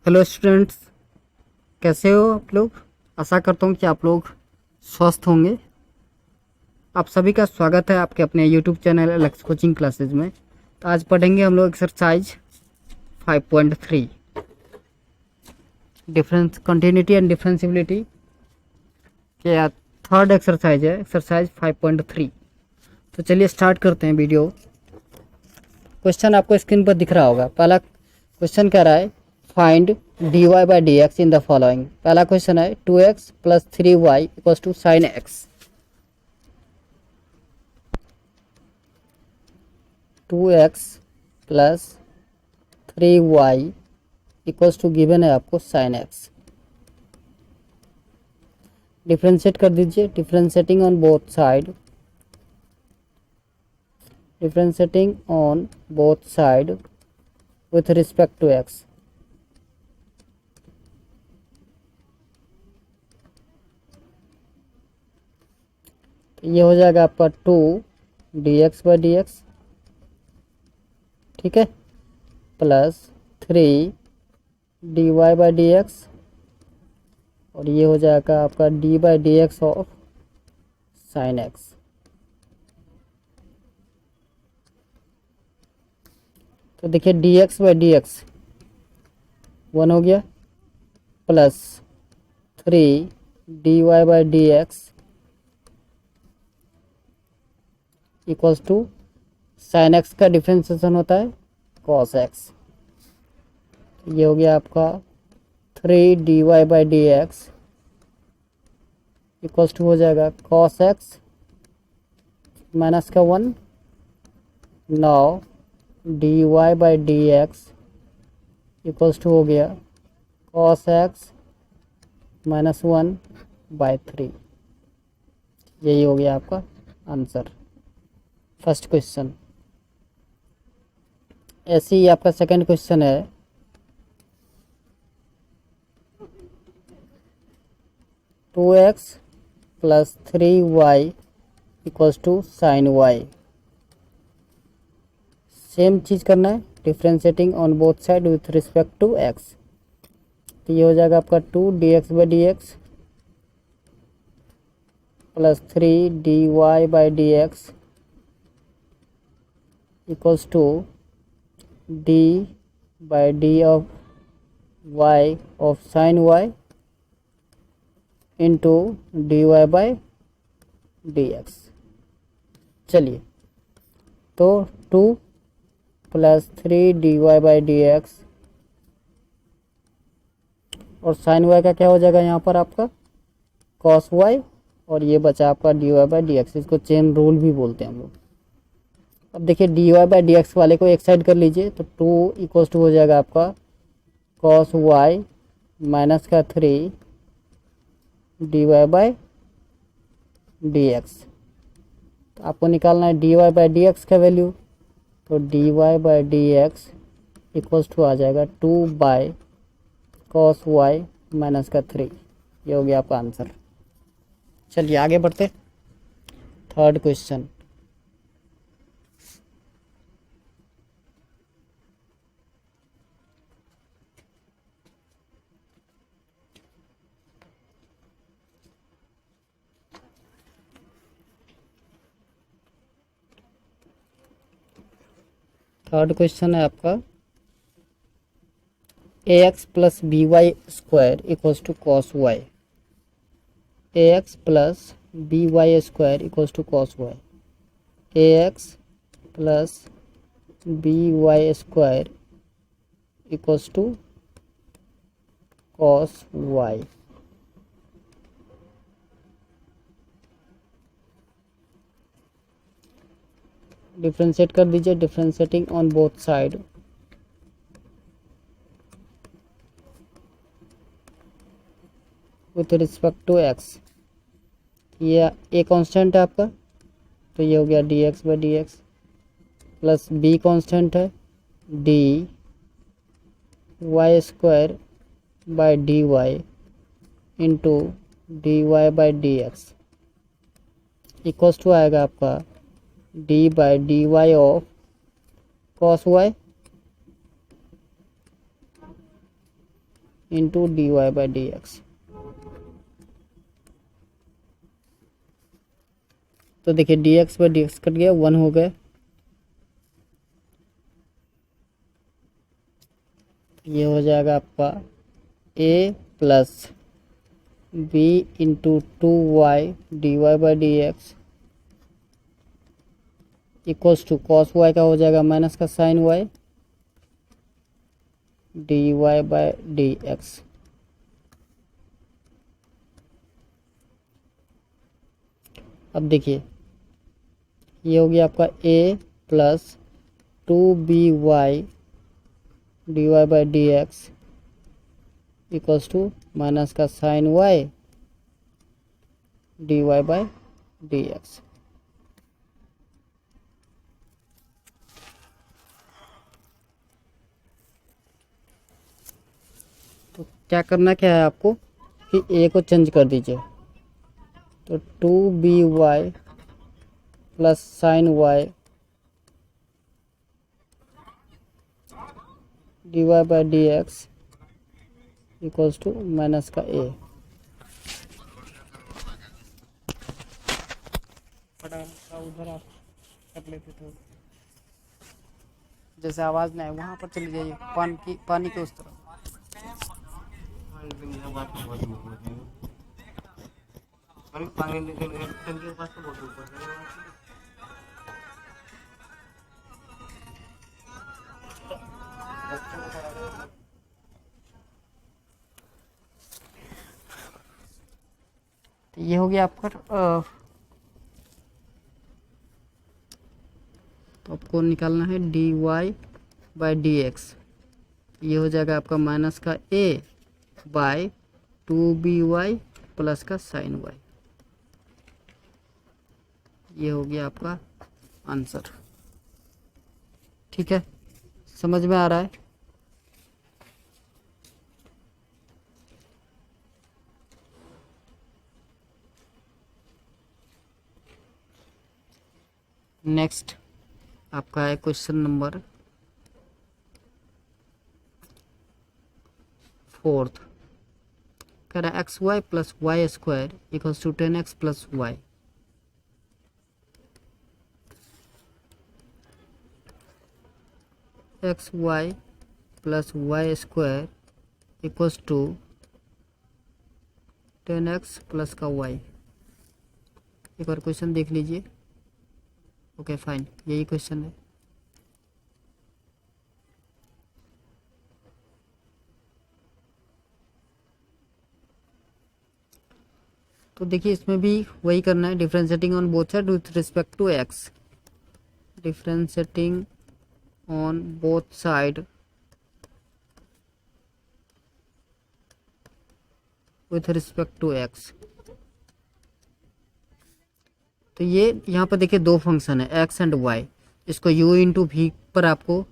Hello students, कैसे हो आप लोग। आशा करता हूँ कि आप लोग स्वस्थ होंगे। आप सभी का स्वागत है आपके अपने YouTube channel Alex coaching classes में। तो आज पढ़ेंगे हम लोग exercise 5.3 difference continuity and differentiability के थर्ड एक्सरसाइज है, एक्सरसाइज 5.3। तो चलिए स्टार्ट करते हैं वीडियो। क्वेश्चन आपको स्क्रीन पर दिख रहा होगा। पहला क्वेश्चन कह रहा है find dy by d x in the following. पहला क्वेश्चन है 2x plus 3y equals to sine x. 2x plus 3y equals to given है आपको साइन एक्स। डिफ्रेंशिएट कर दीजिए, differentiating on both side, differentiating on both side with respect to x. ये हो जाएगा आपका 2 dx बाई डी एक्स, ठीक है, plus 3 dy by d x, और ये हो जाएगा आपका d by d x of sine x. तो देखिए dx बाई डी एक्स 1 हो गया, plus 3 dy by d x equals to sine x का डिफ्रेंसिएशन होता है कॉस एक्स। ये हो गया आपका 3 dy by d x equals to हो जाएगा कॉस एक्स माइनस का 1। Now dy by d x equals to हो गया कॉस एक्स माइनस 1 बाई 3। यही हो गया आपका आंसर फर्स्ट क्वेश्चन। ऐसे ही आपका सेकंड क्वेश्चन है 2x plus 3y equals to sine y. Same चीज़ करना है, differentiating on both side with respect to x। तो ये हो जाएगा आपका 2 dx by d x plus 3 dy by d x equals to d by d of y of sine y into d y by d x. चलिए, तो 2 plus 3 d y by d x और sine y का क्या हो जाएगा यहाँ पर आपका कॉस वाई, और ये बचा आपका d y by d x. इसको चेन रूल भी बोलते हैं हम लोग। अब देखिए d y by d x वाले को एक साइड कर लीजिए, तो 2 इक्वल्स टू हो जाएगा आपका कॉस वाई माइनस का 3 d y by d x. तो आपको निकालना है d y by d x का वैल्यू। तो d y by d x equals to आ जाएगा 2 बाई कॉस वाई माइनस का 3। ये हो गया आपका आंसर। चलिए आगे बढ़ते थर्ड क्वेश्चन। थर्ड क्वेश्चन है आपका a x plus b y square equals to cos y. A x plus b y square equals to cos y. A x plus b y square equals to cos y. Differentiate कर दीजिए, differentiating on both side with respect to x. ये a constant है आपका, तो ये हो गया d x by d x, plus b constant है d y square by d y into d y by d x equals to आएगा आपका d by d y of cos y into d y by d x. तो देखिए d x by d x cut गया, 1 हो गए। ये हो जाएगा आपका a plus b into 2y d y by d x equals to cos y का हो जाएगा माइनस का sine y d y by d x. अब देखिए ये हो गया आपका a plus 2by d y by d x equals to minus का sine y d y by d x. तो क्या करना क्या है आपको कि a को चेंज कर दीजिए, तो 2by plus sine y d y by d x equals to minus का a। उधर आप कर लेते थे, जैसे आवाज़ नहीं आए वहाँ पर चली जाइए, पानी के उस तरफ। तो ये हो गया आपका। तो आपको निकालना है d y by d x. ये हो जाएगा आपका माइनस का a बाई 2by प्लस का साइन वाई। ये हो गया आपका आंसर। ठीक है, समझ में आ रहा है? नेक्स्ट आपका है क्वेश्चन नंबर 4। कह रहा है x y plus y square equals to 10x plus y. X y plus y square equals to 10x plus का वाई। एक बार क्वेश्चन देख लीजिए। ओके फाइन, यही क्वेश्चन है। तो देखिए इसमें भी वही करना है, differentiating on both side with respect to x. Differentiating on both side with respect to x. तो ये यहाँ पर देखिए दो फंक्शन है एक्स एंड वाई, इसको u इंटू वी पर आपको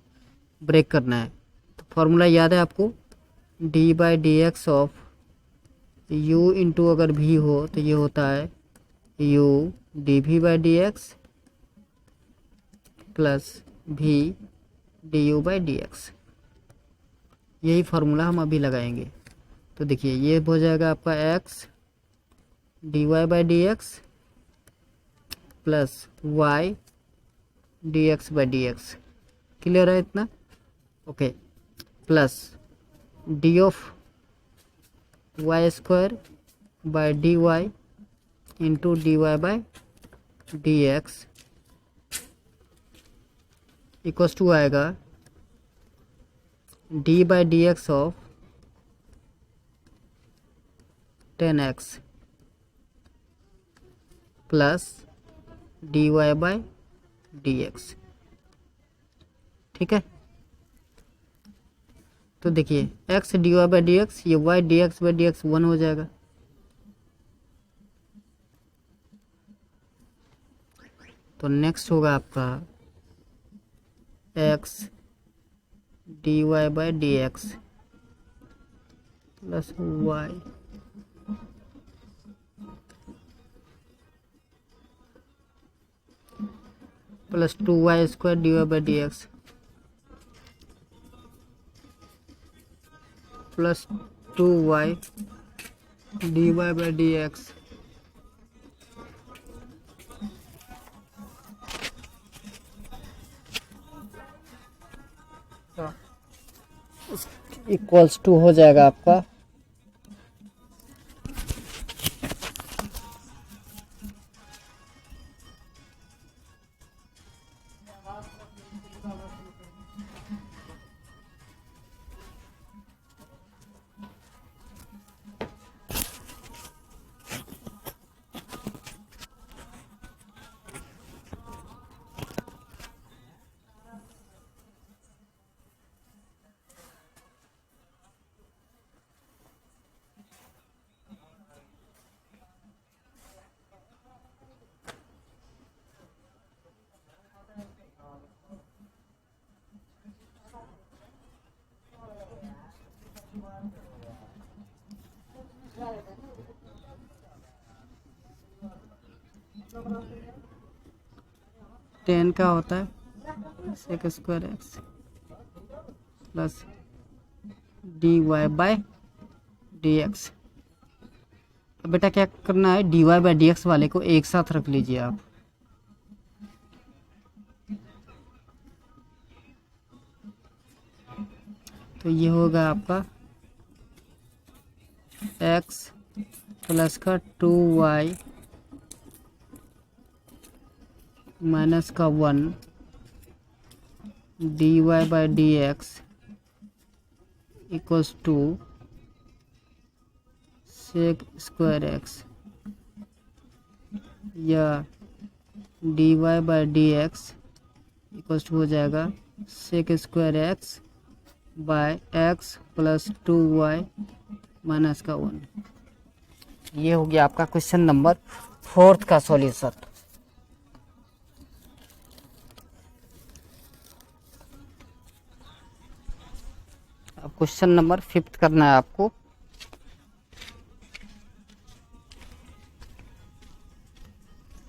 ब्रेक करना है। तो फॉर्मूला याद है आपको, d by d x of u into अगर v हो तो ये होता है u d v by d x plus v d u by d x. यही फार्मूला हम अभी लगाएंगे। तो देखिए ये हो जाएगा आपका x d y by d x plus y d x by d x. Clear है इतना? Okay, plus d of y square by d y into d y by d x equals to आएगा d by d x of 10x plus d y by d x. ठीक है, तो देखिए x d y by d x, ये y d x by d x 1 हो जाएगा। तो next होगा आपका x d y by d x plus y plus 2y square d y by d x plus 2y dy by d x equals to हो जाएगा आपका tan का होता है sec square x plus d y by d x. अब बेटा क्या करना है, d y by d x वाले को एक साथ रख लीजिए आप। तो ये होगा आपका एक्स प्लस का 2y माइनस का 1 d y by d x equals to sec square x, या d y by d x equals to हो जाएगा sec square x by x plus 2y minus का 1। ये हो गया आपका क्वेश्चन नंबर 4 का सॉल्यूशन। अब क्वेश्चन नंबर 5 करना है आपको।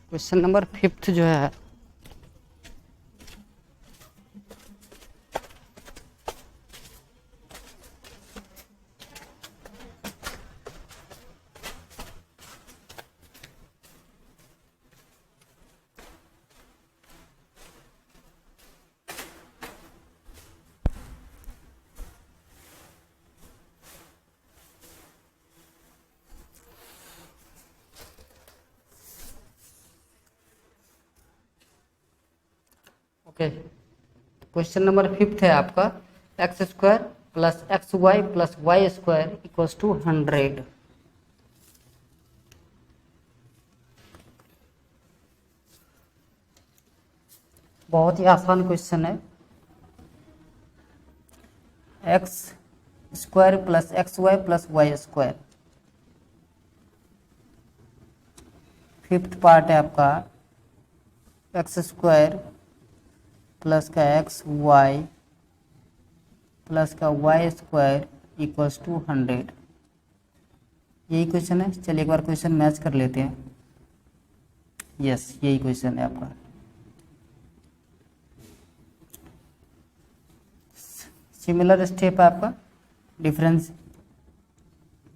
क्वेश्चन नंबर 5 जो है क्वेश्चन नंबर 5 है आपका x square plus x y plus y square equals to 100। बहुत ही आसान क्वेश्चन है। X square plus x y plus y square, 5th part है आपका एक्स स्क्वायर प्लस का एक्स वाई प्लस का वाई स्क्वायर इक्वल्स टू 100। यही question है। चलिए एक बार क्वेश्चन मैच कर लेते हैं। यस, यही क्वेश्चन है आपका। सिमिलर स्टेप है आपका,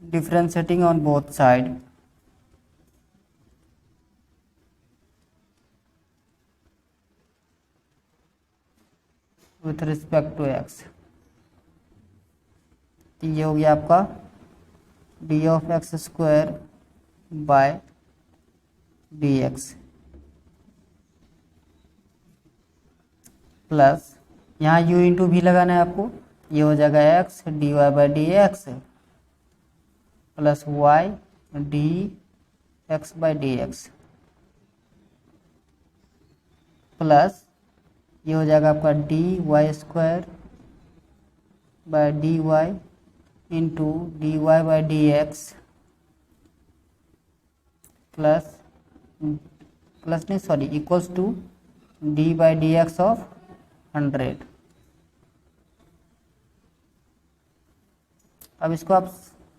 differentiating on both side. With respect to x. ये हो गया आपका d of x square by d x plus यहाँ u इंटू भी लगाना है आपको। ये हो जाएगा x d y by d x plus y d x by d x plus ये हो जाएगा आपका d y square by d y into d y by d x plus नहीं sorry equals to d by d x of 100। अब इसको आप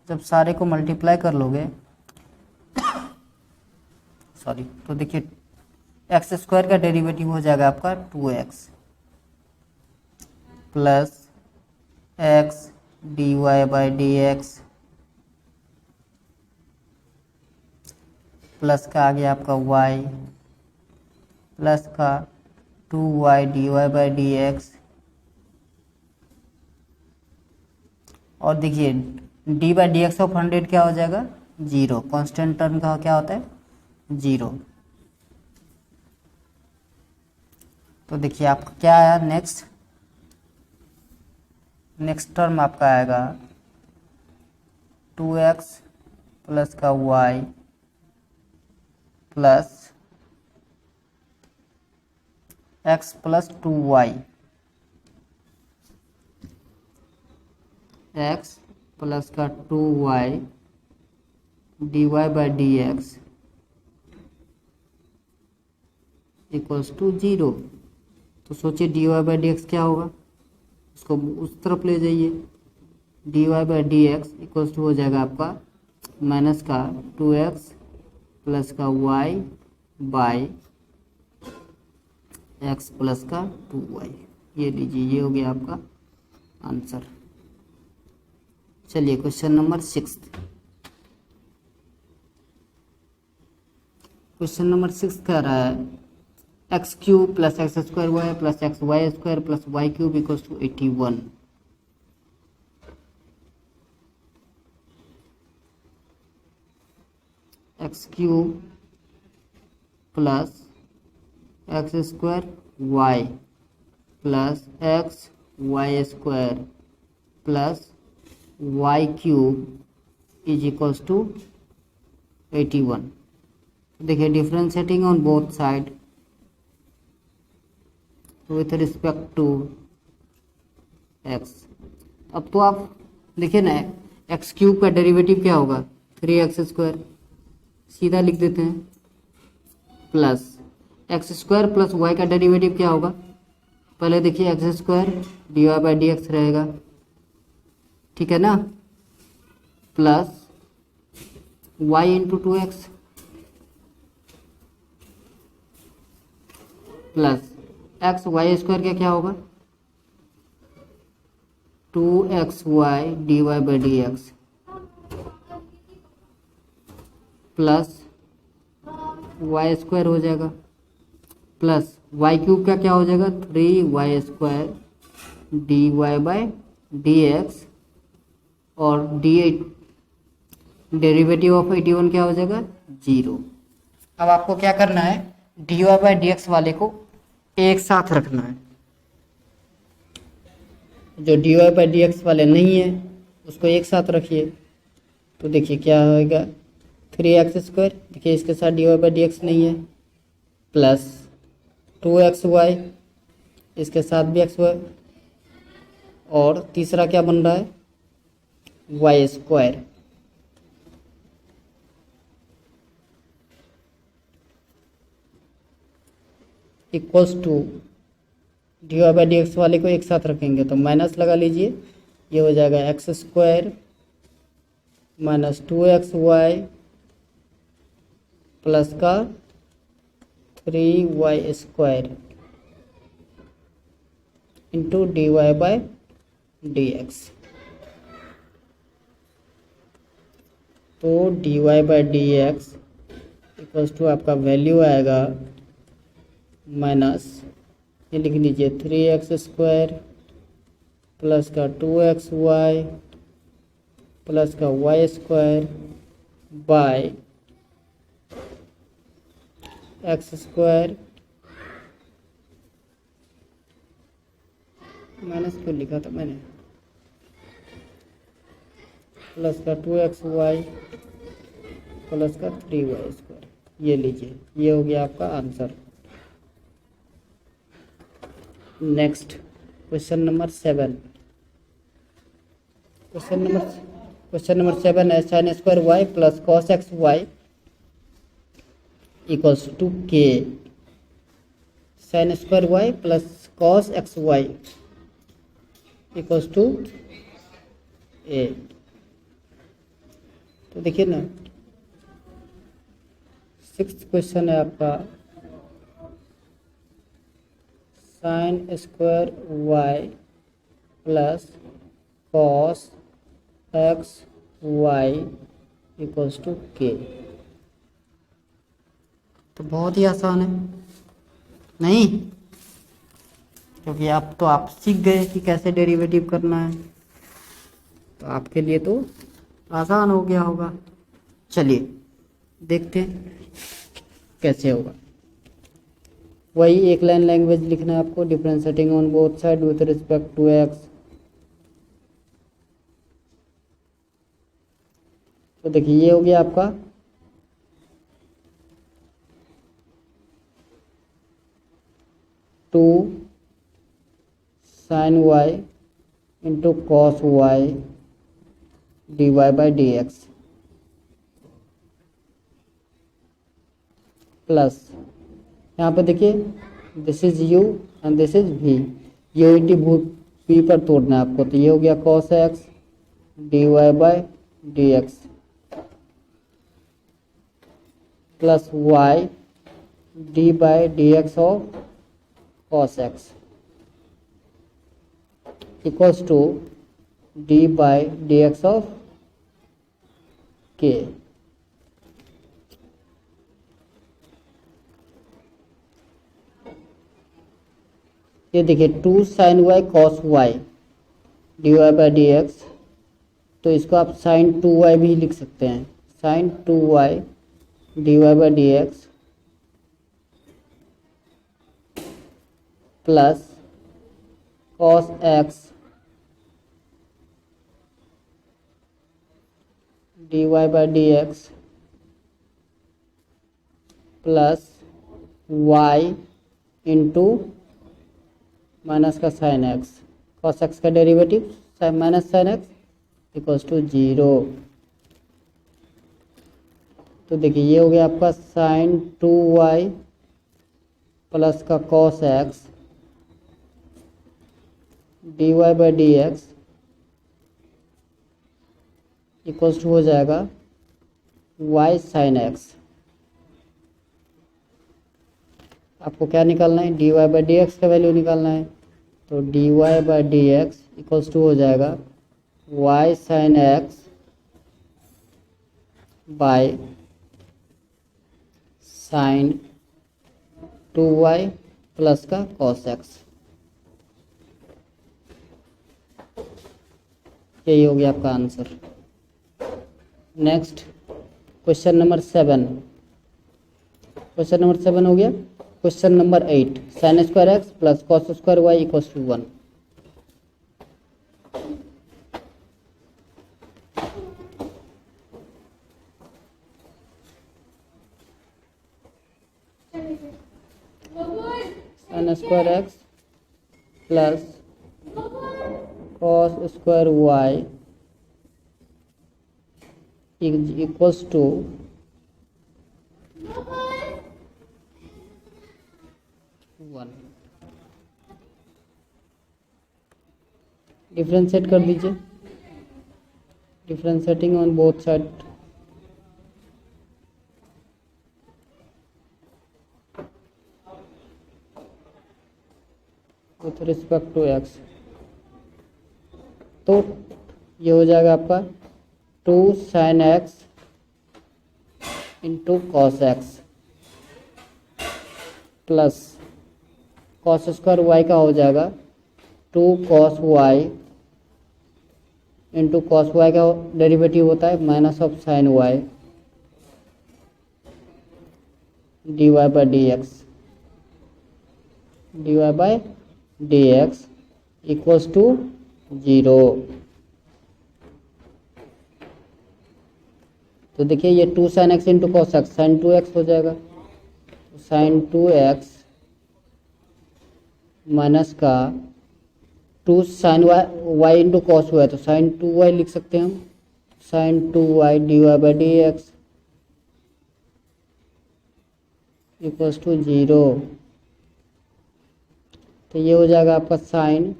जब सारे को मल्टीप्लाई कर लोगे सॉरी, तो देखिए एक्स स्क्वायर का डेरिवेटिव हो जाएगा आपका 2x plus x d y by d x plus का आ गया आपका y प्लस का 2y dy by d x. और देखिए D by d x of 100 क्या हो जाएगा 0, कांस्टेंट टर्म का क्या होता है 0। तो देखिए आपका क्या आया नेक्स्ट टर्म आपका आएगा 2x प्लस का y प्लस x प्लस 2y x प्लस का 2y dy by d x equals to 0। तो सोचिए d y by d x क्या होगा, उसको उस तरफ ले जाइए। D y by d x equals to हो जाएगा आपका माइनस का 2x प्लस का y बाई x प्लस का 2y। ये लीजिए, ये हो गया आपका आंसर। चलिए क्वेश्चन नंबर 6। क्वेश्चन नंबर 6 कह रहा है x cube plus x square y plus x y square plus y cube equals to 81। X cube plus x square y plus x y square plus y cube is equals to 81। देखिए differentiating on both side with respect to x. अब तो आप देखिए ना x cube का derivative क्या होगा 3x square, सीधा लिख देते हैं, plus x square plus y का डेरिवेटिव क्या होगा, पहले देखिए x square d y by d x रहेगा, ठीक है ना, plus y into 2x plus x y square का क्या होगा 2xy d y by d x plus y square हो जाएगा, प्लस वाई क्यूब का क्या हो जाएगा 3y square d y by d x, और डी डेरिवेटिव ऑफ 81 क्या हो जाएगा 0। अब आपको क्या करना है d y by d x वाले को एक साथ रखना है, जो d y by d x वाले नहीं है उसको एक साथ रखिए। तो देखिए क्या होगा 3x स्क्वायर, देखिए इसके साथ d y by d x नहीं है, प्लस 2xy इसके साथ भी xy, और तीसरा क्या बन रहा है y square equals to d y by d x वाले को एक साथ रखेंगे तो माइनस लगा लीजिए, ये हो जाएगा x square minus 2xy plus का 3y square into d y by d x. तो d y by d x equals to आपका वैल्यू आएगा माइनस, ये लिख लीजिए 3x स्क्वायर प्लस का 2xy प्लस का y square by x square, minus क्यों लिखा था मैंने, प्लस का 2xy प्लस का 3y स्क्वायर। ये लीजिए, ये हो गया आपका answer. Next question number 7। Question number 7 है sine square y plus cos x y equals to k. Sine square y plus cos x y equals to a. तो देखिए ना 6th क्वेश्चन है आपका sine square y plus cos x y equals to k. तो बहुत ही आसान है, नहीं? क्योंकि आप सीख गए कि कैसे डेरिवेटिव करना है, तो आपके लिए तो आसान हो गया होगा। चलिए देखते हैं कैसे होगा। वही एक लाइन लैंग्वेज लिखना है आपको, differentiating on both side with respect to x. तो देखिए ये हो गया आपका 2 sin y into cos y d y by d x plus, यहाँ पे देखिए this is u and this is v, u into v पर तोड़ना है आपको, तो ये हो गया cos x d y by d x plus y d by d x of cos x equals to d by d x of k। ये देखिए 2 sin y cos y d y by d x, तो इसको आप sin 2y भी लिख सकते हैं, sin 2y d y by d x plus cos x d y by d x plus y into minus का साइन एक्स, कॉस एक्स का derivative minus sine x equals to 0। तो देखिए ये हो गया आपका साइन 2y प्लस का cos x d y by d x equals to हो जाएगा y साइन एक्स। आपको क्या निकालना है, d y by d x का वैल्यू निकालना है, तो d y by d x equals to हो जाएगा y sine x by sine 2y plus का कॉस एक्स। यही हो गया आपका answer. Next question number 7, question number 7 हो गया। Question number 8, sine square x plus cos square y equals to 1। Sine square x plus cos square y equals to 1। Differentiate कर दीजिए, differentiating on both side with respect to x, तो ये हो जाएगा आपका 2 sin x into cos x plus cos square y का हो जाएगा 2 cos y into cos y का डेरिवेटिव होता है minus of sine y d y by d x, d y by d x equals to 0। तो देखिए ये 2 sin x into cos x sine 2x हो जाएगा, तो साइन 2x माइनस का 2 sin y into cos y, तो sine 2y लिख सकते हैं हम, sine 2y d y by d x equals to 0। तो ये हो जाएगा आपका sine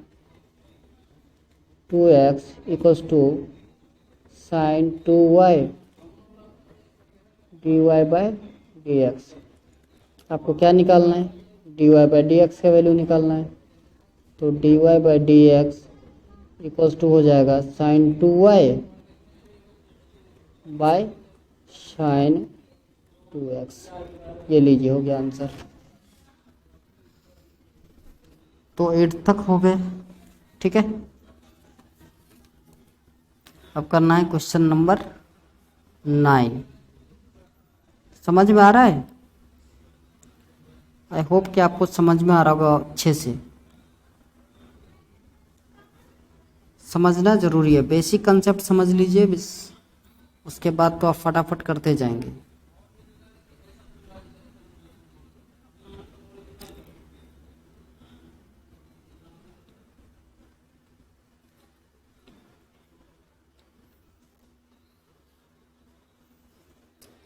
2x equals to sine 2y d y by d x. आपको क्या निकालना है, d y by d x का वैल्यू निकालना है, तो d y by d x equals to हो जाएगा sign 2y by sine 2x। ये लीजिए हो गया आंसर। तो 8 तक हो गए, ठीक है। अब करना है क्वेश्चन नंबर 9। समझ में आ रहा है? आई होप कि आपको समझ में आ रहा होगा अच्छे से। समझना ज़रूरी है, बेसिक कंसेप्ट समझ लीजिए बस, उसके बाद तो आप फटाफट करते जाएंगे।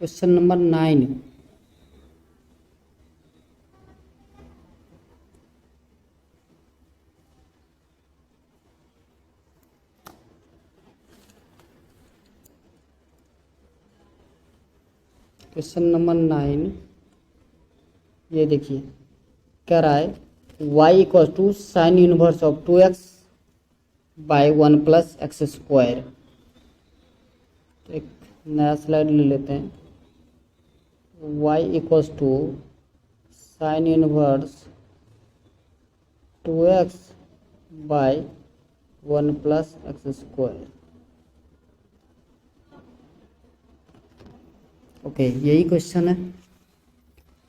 Question number 9। क्वेश्चन नंबर 9 ये देखिए, कह रहा है y equal to sine inverse of 2x by 1 plus x square. तो एक नया स्लाइड ले लेते हैं। y equals to sine inverse 2x by 1 plus x square. Okay, यही क्वेश्चन है।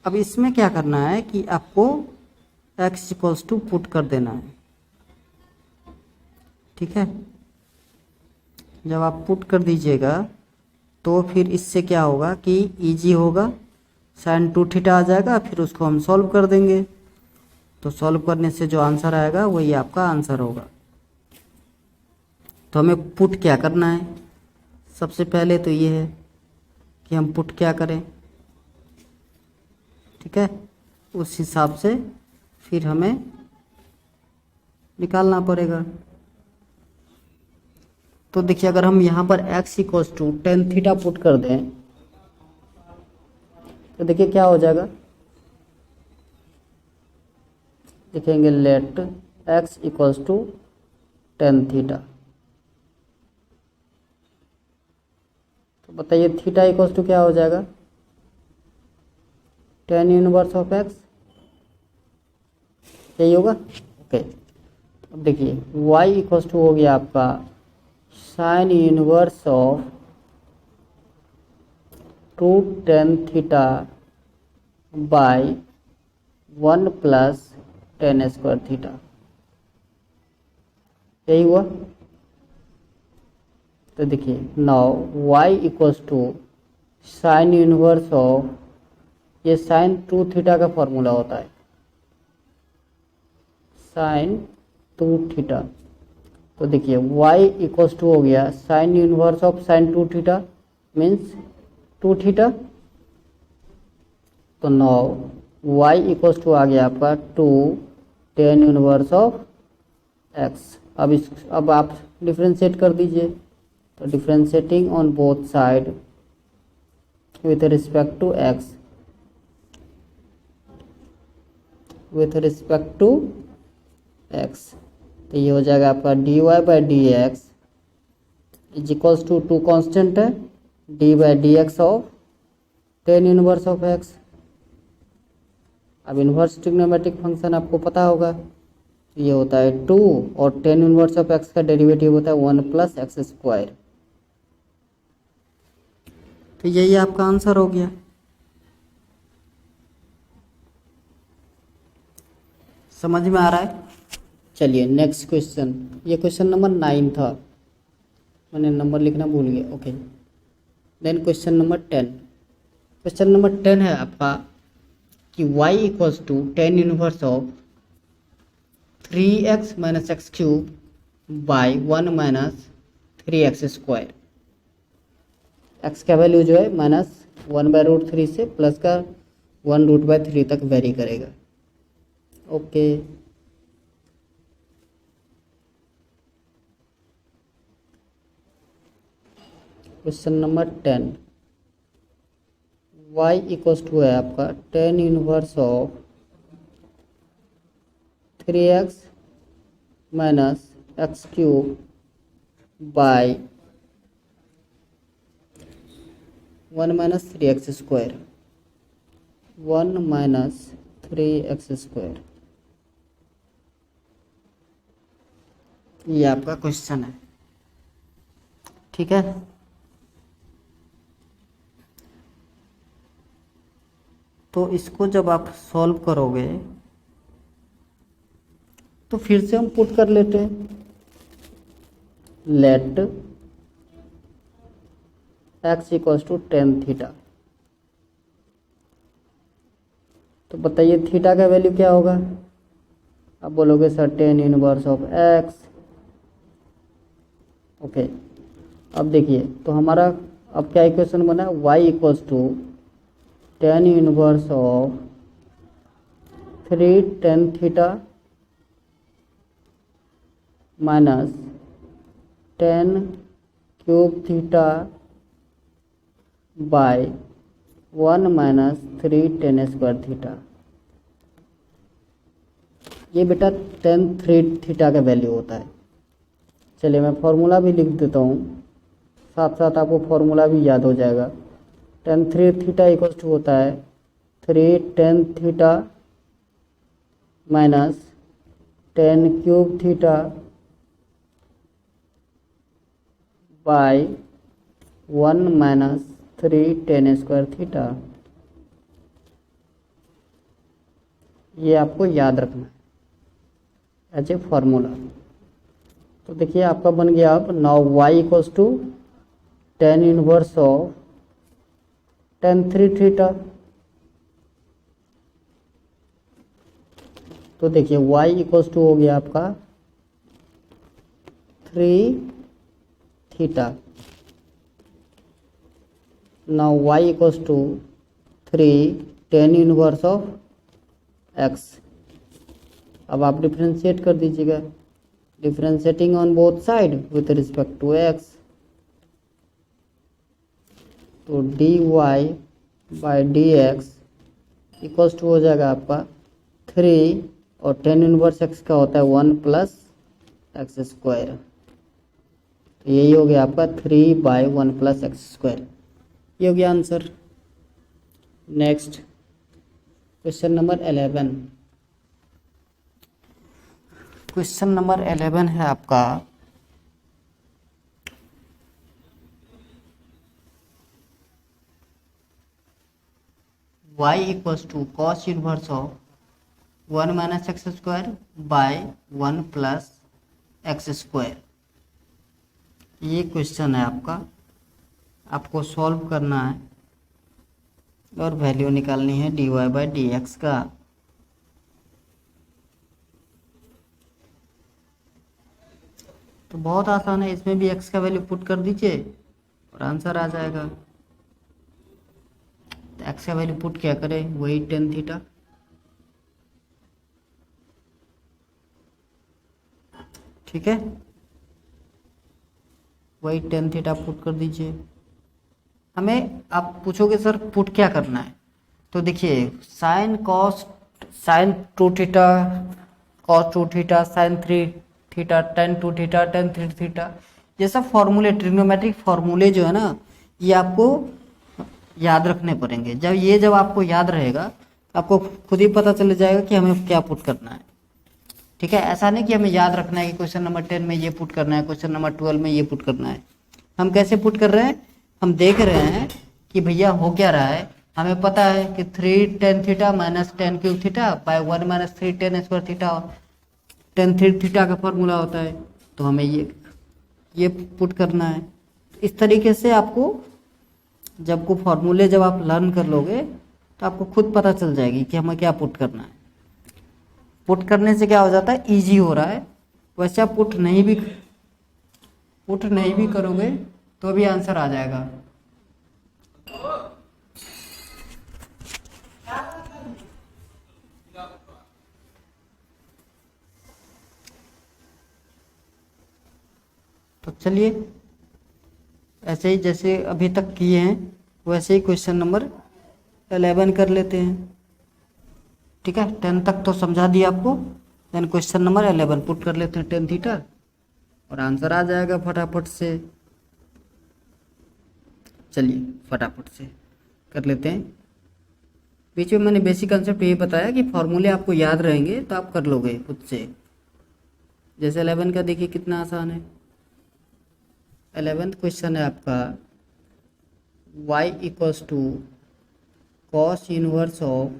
अब इसमें क्या करना है कि आपको x इक्वल्स टू पुट कर देना है, ठीक है। जब आप पुट कर दीजिएगा तो फिर इससे क्या होगा कि इजी होगा, साइन 2 थीटा आ जाएगा, फिर उसको हम सॉल्व कर देंगे। तो सॉल्व करने से जो आंसर आएगा वही आपका आंसर होगा। तो हमें पुट क्या करना है, सबसे पहले तो ये है कि हम पुट क्या करें, ठीक है। उस हिसाब से फिर हमें निकालना पड़ेगा। तो देखिए, अगर हम यहाँ पर x equals to tan theta put कर दें तो देखिए क्या हो जाएगा। लिखेंगे let x equals to tan theta. तो बताइए थीटा इक्वल्स टू क्या हो जाएगा, टेन इनवर्स ऑफ x, यही होगा। ओके, अब देखिए y इक्वल्स टू हो गया आपका sine inverse of 2 tan theta by 1 plus tan square theta, यही हुआ। तो देखिए now y equals to sine inverse of, ये साइन 2 थीटा का फॉर्मूला होता है, साइन 2 थीटा। तो देखिए y इक्वल्स टू हो गया sign inverse of sine 2 theta means 2 theta. तो नाउ y इक्वल्स टू आ गया आपका 2 टेन इनवर्स ऑफ x। अब आप डिफ्रेंशिएट कर दीजिए। तो differentiating on both side with respect to x, with respect to x, तो ये हो जाएगा आपका dy by d x is equals to 2 constant है d by d x of tan inverse of x। अब इन्वर्स ट्रिग्नोमेट्रिक फंक्शन आपको पता होगा, तो ये होता है 2 और टेन इनवर्स ऑफ x का डेरिवेटिव होता है 1 प्लस एक्स स्क्वायर। तो यही आपका आंसर हो गया। समझ में आ रहा है? चलिए नेक्स्ट क्वेश्चन, ये क्वेश्चन नंबर 9 था, मैंने नंबर लिखना भूल गया। Okay, then question number 10। Question number 10 है आपका कि y equals to tan inverse of 3x minus x cube by 1 minus 3x square. x का वैल्यू जो है माइनस 1 बाई रूट 3 से प्लस का 1 रूट बाई 3 तक वेरी करेगा। Okay, question number 10, y equals to है आपका tan inverse of 3x minus x cube by 1 minus 3x square. 1 minus 3x²। ये आपका क्वेश्चन है, ठीक है। तो इसको जब आप सॉल्व करोगे तो फिर से हम पुट कर लेते हैं, let x equals to tan theta. तो बताइए थीटा का वैल्यू क्या होगा। आप बोलोगे sir tan inverse of x। Okay, अब देखिए तो हमारा अब क्या इक्वेशन बना, y equals to tan inverse of 3 tan theta minus 10 cube theta by 1 minus 3 tan square theta. ये बेटा 10 3 थीटा का वैल्यू होता है। चलिए मैं फॉर्मूला भी लिख देता हूँ, साथ साथ आपको फॉर्मूला भी याद हो जाएगा। 10 3 थीटा इक्वल्स टू होता है 3 tan theta minus 10 cube theta by 1 minus 3 tan square theta. ये आपको याद रखना है एज ए फॉर्मूला। तो देखिए आपका बन गया अब now y equals to tan inverse of tan three theta. तो देखिए y इक्वल्स टू हो गया आपका 3 theta. Now y equals to 3 tan inverse of x। अब आप डिफ्रेंशिएट कर दीजिएगा, differentiating on both side with respect to x। तो dy by d x equals to हो जाएगा आपका 3 और टेन इनवर्स x का होता है 1 प्लस x²। तो यही हो गया आपका 3 बाई 1 प्लस x²। ये हो गया answer. Next question number 11। Question number 11 है आपका y equals to cos inverse of 1 minus x² by 1 plus x²। ये क्वेश्चन है आपका, आपको सॉल्व करना है और वैल्यू निकालनी है dy बाई डी एक्स का। तो बहुत आसान है, इसमें भी x का वैल्यू पुट कर दीजिए और आंसर आ जाएगा। तो x का वैल्यू पुट क्या करें, वही टेन थीटा। ठीक है, वही टेन थीटा पुट कर दीजिए। हमें आप पूछोगे सर पुट क्या करना है, तो देखिए sine cos sine 2 theta cos 2 theta sine 3 theta tan 2 theta tan 3 theta, ये सब फॉर्मूले ट्रिग्नोमेट्रिक फॉर्मूले जो है ना, ये आपको याद रखने पड़ेंगे। जब आपको याद रहेगा आपको खुद ही पता चल जाएगा कि हमें क्या पुट करना है। ठीक है, ऐसा नहीं कि हमें याद रखना है कि क्वेश्चन नंबर 10 में ये पुट करना है, क्वेश्चन नंबर 12 में ये पुट करना है। हम कैसे पुट कर रहे हैं, हम देख रहे हैं कि भैया हो क्या रहा है। हमें पता है कि 3 tan theta minus 10 cube theta by 1 minus 3 tan square theta, ten three theta का फॉर्मूला होता है। तो हमें ये पुट करना है। इस तरीके से आपको जब फॉर्मूले जब आप लर्न कर लोगे तो आपको खुद पता चल जाएगी कि हमें क्या पुट करना है। पुट करने से क्या हो जाता है, इजी हो रहा है। वैसे आप पुट नहीं भी करोगे तो भी आंसर आ जाएगा। तो चलिए ऐसे ही जैसे अभी तक किए हैं वैसे ही क्वेश्चन नंबर 11 कर लेते हैं। ठीक है, 10 तक तो समझा दिया आपको, देन क्वेश्चन नंबर 11 पुट कर लेते हैं टेन थीटा और आंसर आ जाएगा फटाफट से। चलिए फटाफट से कर लेते हैं। बीच में मैंने बेसिक कंसेप्ट ये बताया कि फॉर्मूले आपको याद रहेंगे तो आप कर लोगे खुद से। जैसे 11 का देखिए कितना आसान है। 11th क्वेश्चन है आपका y equals to cos inverse of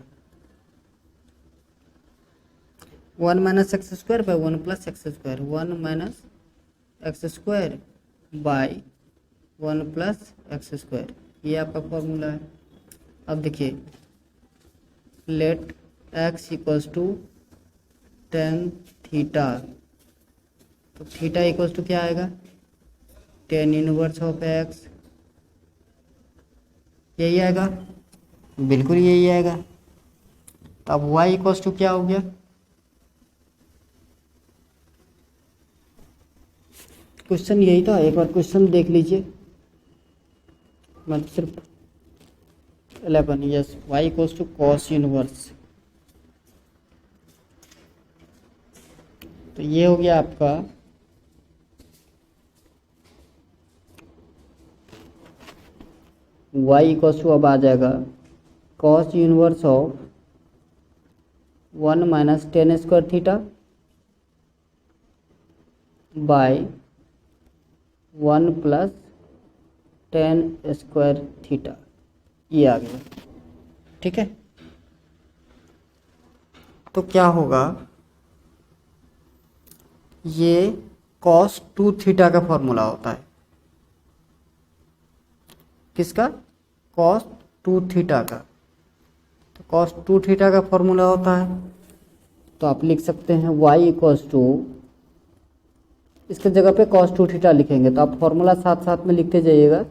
1 minus x square by 1 plus x square, 1 minus x square by 1 plus x square, ये आपका फॉर्मूला है। अब देखिए let x equals to tan theta, तो थीटा इक्वल्स टू क्या आएगा, टेन इनवर्स ऑफ x, यही आएगा, बिल्कुल यही आएगा। तो अब y इक्वल्स टू क्या हो गया, क्वेश्चन यही था, एक बार क्वेश्चन देख लीजिए। मतलब सिर्फ 11, yes, y equals to cos inverse, तो ये हो गया आपका y इक्वल्स टू, अब आ जाएगा cos inverse of 1 minus tan square theta by 1 plus tan square theta, ये आ गया। ठीक है, तो क्या होगा, ये कॉस 2 थीटा का फॉर्मूला होता है। किसका, कॉस 2 थीटा का। तो कॉस 2 थीटा का फॉर्मूला होता है, तो आप लिख सकते हैं y इक्वल्स टू, इसके जगह पे कॉस 2 थीटा लिखेंगे, तो आप फॉर्मूला साथ साथ में लिखते जाइएगा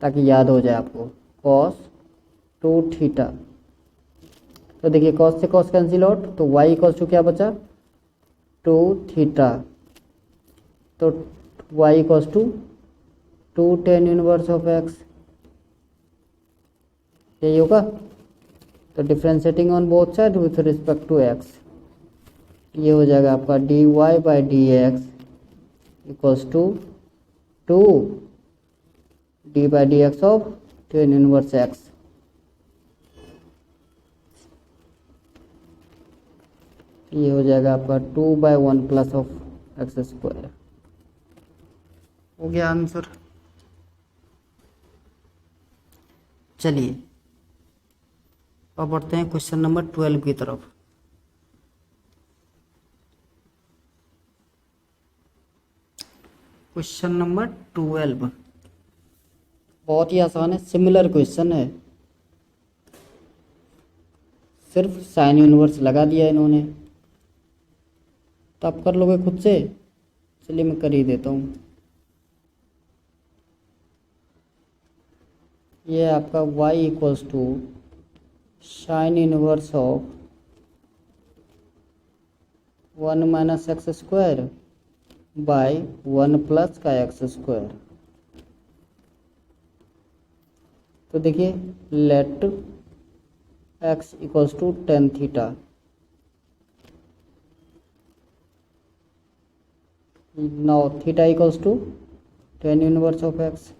ताकि याद हो जाए आपको। कॉस 2 थीटा, तो देखिए कॉस से कॉस कैंसिल आउट, तो y इक्वल्स टू क्या बचा, 2 थीटा, तो y equals to 2 tan inverse of x, यही होगा। तो differentiating on both side with respect to x, ये हो जाएगा आपका dy by d x equals to 2 d by d x of tan inverse x, ये हो जाएगा आपका 2 by 1 plus of x square. हो गया आंसर। चलिए अब बढ़ते हैं क्वेश्चन नंबर 12 की तरफ। क्वेश्चन नंबर 12 बहुत ही आसान है, सिमिलर क्वेश्चन है, सिर्फ साइन यूनिवर्स लगा दिया इन्होंने, तो आप कर लोगे खुद से। चलिए मैं कर ही देता हूँ। ये आपका y equals to sine inverse of 1 minus x square by 1 plus का एक्स स्क्वायर। तो देखिए let x equals to tan theta, now theta equals to tan inverse of x।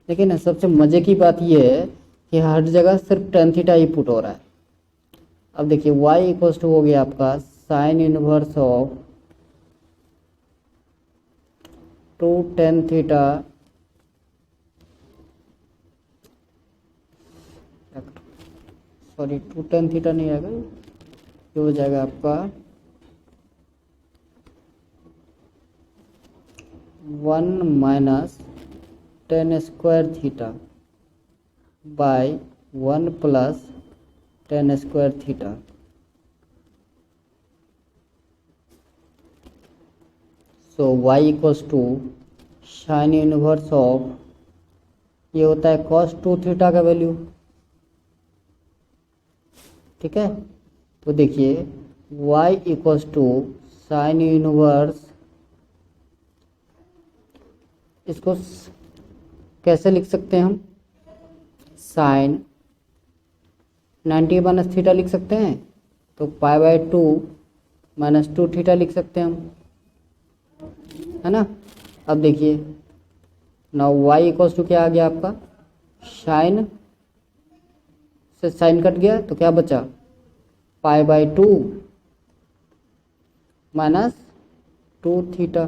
देखिए ना, सबसे मज़े की बात यह है कि हर जगह सिर्फ टेन थीटा ही पुट हो रहा है। अब देखिए y इक्वल्स टू हो गया आपका sine inverse of 2 tan theta sorry 2 tan theta नहीं आएगा, ये हो जाएगा आपका 1 minus tan square theta by 1 plus tan square theta. So y equals to sine inverse of, ये होता है कॉस 2 थीटा का वैल्यू। ठीक है, तो देखिए y equals to sine inverse, इसको कैसे लिख सकते हैं हम, साइन 90 माइनस थीटा लिख सकते हैं, तो पाई बाई 2 माइनस 2 थीटा लिख सकते हैं हम, है ना। अब देखिए नाउ y इक्वल्स टू क्या आ गया आपका, साइन से साइन कट गया तो क्या बचा, π/2 माइनस 2 थीटा।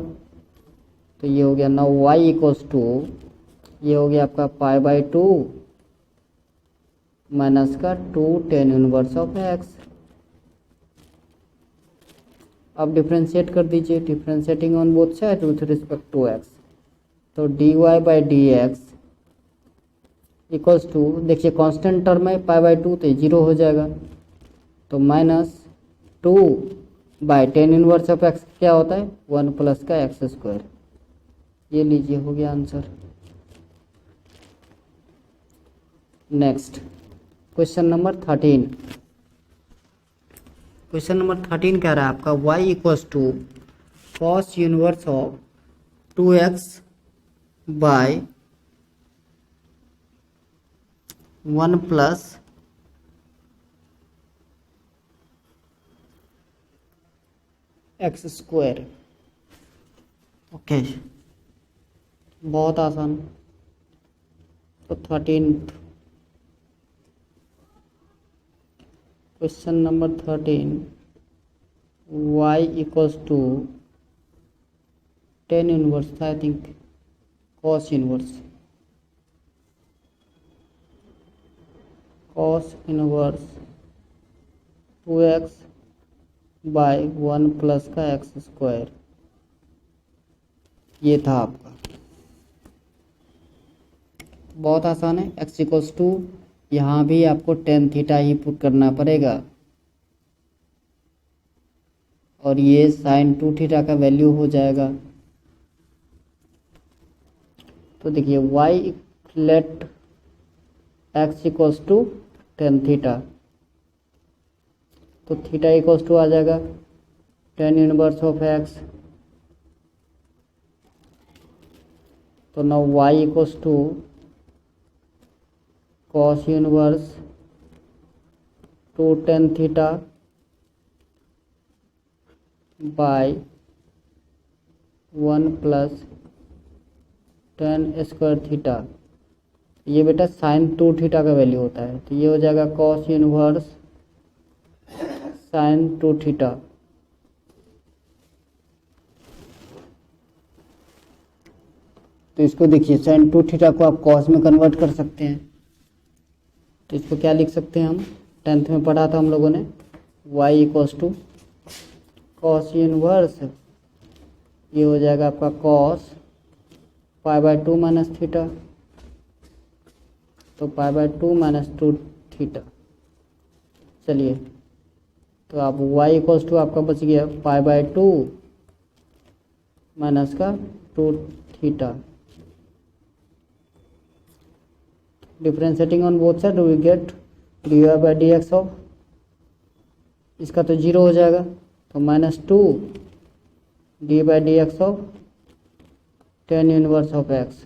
तो ये हो गया ना y इक्वल्स टू, ये हो गया आपका π/2 माइनस का 2 tan इनवर्स ऑफ x। अब डिफ्रेंशिएट कर दीजिए, differentiating on both side with respect to x। तो dy/dx इक्वल्स टू, देखिए कांस्टेंट टर्म है π/2 तो 0 हो जाएगा, तो minus 2/tan inverse of x क्या होता है, 1 प्लस का x²। ये लीजिए हो गया answer. Next question number 13। Question number 13 कह रहा है आपका y equals to cos inverse of 2x by 1 plus x²। Okay, बहुत आसान। तो 13 question number 13, y equals to tan inverse था I think, cos inverse, cos inverse 2x by 1 plus का x²। ये था आपका, बहुत आसान है। x इक्वल्स टू, यहाँ भी आपको tan थीटा ही पुट करना पड़ेगा, और ये sin 2 थीटा का वैल्यू हो जाएगा। तो देखिए y let x equals to tan theta, तो थीटा इक्वल्स टू आ जाएगा tan इनवर्स ऑफ x। तो नाउ y equals to cos inverse 2 tan theta by 1 plus tan² theta. ये बेटा sin 2 थीटा का वैल्यू होता है, तो ये हो जाएगा cos इनवर्स sin 2 थीटा। तो इसको देखिए sin 2 थीटा को आप cos में कन्वर्ट कर सकते हैं, तो इसको क्या लिख सकते हैं हम, 10th में पढ़ा था हम लोगों ने, y equals to cos inverse, ये हो जाएगा आपका cos π/2 माइनस थीटा, तो π/2 माइनस 2 थीटा। चलिए, तो आप y इक्वल्स टू आपका बच गया π/2 माइनस का 2 theta. Differentiating on both side we get dy/dx of, इसका तो 0 हो जाएगा, तो -2 d/dx of tan inverse of x।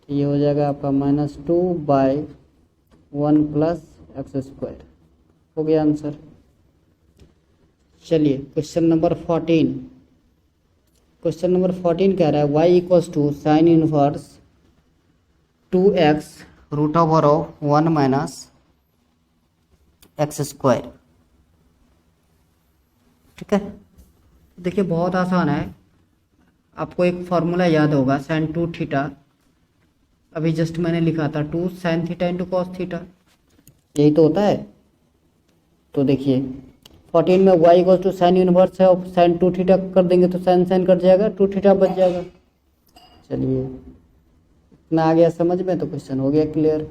ये हो जाएगा आपका -2 बाय 1 प्लस x²। हो गया आंसर। चलिए क्वेश्चन नंबर 14। क्वेश्चन नंबर 14 कह रहा है y equals to sine inverse 2x root over of 1 minus x²। ठीक है, देखिए बहुत आसान है, आपको एक फॉर्मूला याद होगा साइन 2 थीटा, अभी जस्ट मैंने लिखा था 2 sin theta into cos theta, यही तो होता है। तो देखिए 14 में y equal to sine inverse है, और साइन 2 थीटा कर देंगे तो साइन साइन कट जाएगा, 2 थीटा बच जाएगा। चलिए इतना आ गया समझ में, तो क्वेश्चन हो गया clear.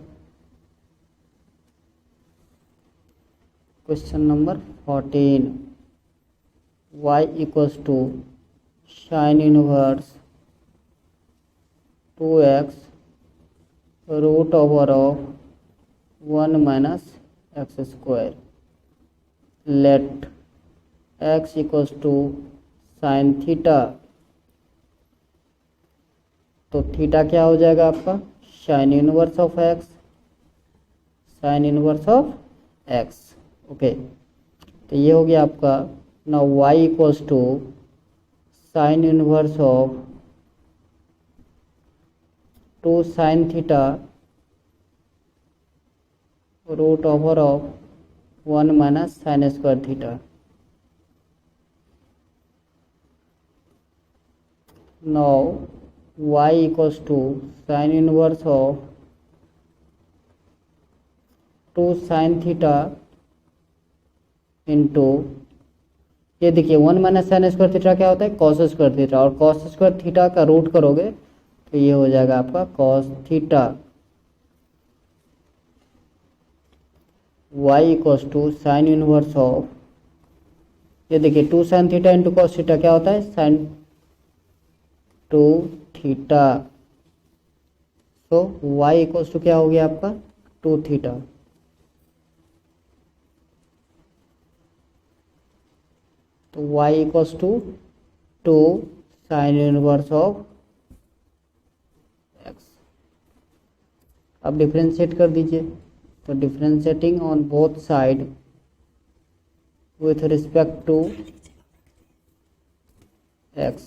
Question number 14, y equals to sine inverse 2x root over of 1 minus x²। Let x equals to sine theta, तो थीटा क्या हो जाएगा आपका, sine inverse of x, sine inverse of x। Okay, तो ये हो गया आपका। Now y equals to sine inverse of 2 sin theta root over of 1 minus sine square theta. Now y equals to sine inverse of 2 sine theta into, ये देखिए 1 minus sine square theta क्या होता है, कॉस स्क्वायर थीटा, और cos square theta का root करोगे तो ये हो जाएगा आपका cos theta. y equals to sine inverse of, ये देखिए 2 sine theta into cos theta क्या होता है, साइन 2 थीटा। तो y इक्वल्स टू क्या हो गया आपका 2 थीटा। तो y equals to 2 sine inverse of x। अब डिफ्रेंशिएट कर दीजिए, तो differentiating on both side with respect to x,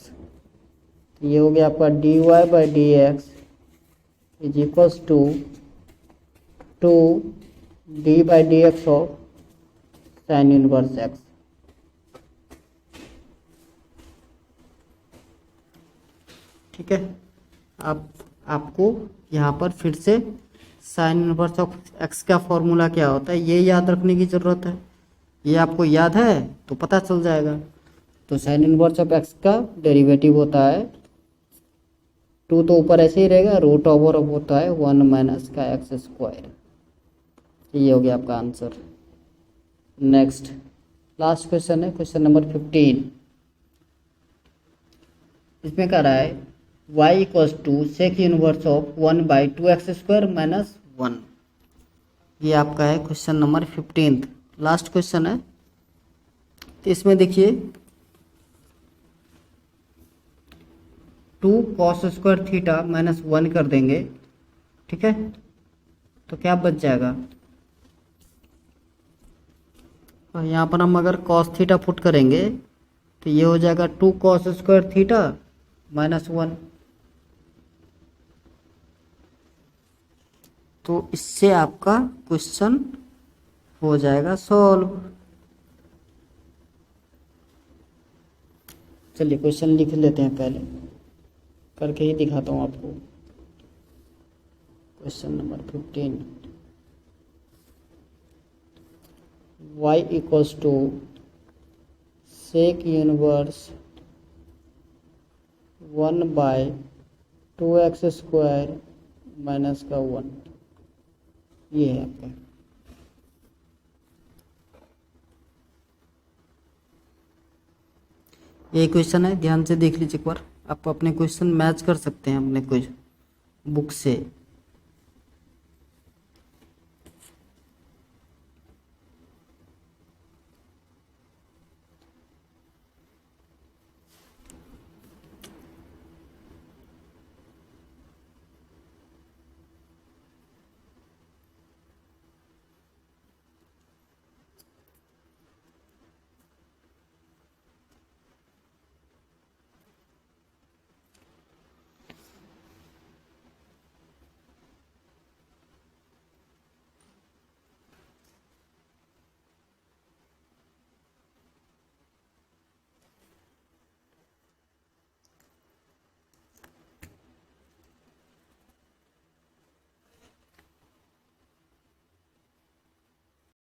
ये हो गया आपका dy by d x is equals to 2 d by d x of sine inverse x। ठीक है, आपको यहाँ पर फिर से साइन इनवर्स ऑफ x का फॉर्मूला क्या होता है ये याद रखने की ज़रूरत है। ये आपको याद है तो पता चल जाएगा। तो साइन इनवर्स ऑफ x का डेरिवेटिव होता है 2, तो ऊपर ऐसे ही रहेगा, रूट ओवर ऑफ होता है 1 माइनस का x स्क्वायर। ये हो गया आपका आंसर। नेक्स्ट लास्ट क्वेश्चन है, क्वेश्चन नंबर 15। इसमें कह रहा है y equals to sec inverse of 1 by 2x square minus 1। ये आपका है क्वेश्चन नंबर 15, लास्ट क्वेश्चन है। तो इसमें देखिए 2 कॉस स्क्वायर थीटा माइनस 1 कर देंगे, ठीक है, तो क्या बच जाएगा। और यहाँ पर हम अगर कॉस थीटा पुट करेंगे तो ये हो जाएगा 2 कॉस स्क्वायर थीटा माइनस 1। तो इससे आपका क्वेश्चन हो जाएगा सॉल्व। चलिए क्वेश्चन लिख लेते हैं, पहले करके ही दिखाता हूँ आपको। Question number 15, y equals to sec inverse 1 by 2x square minus का 1, ये है आपका। ये क्वेश्चन है, ध्यान से देख लीजिए एक बार। आप अपने क्वेश्चन मैच कर सकते हैं अपने कुछ बुक से।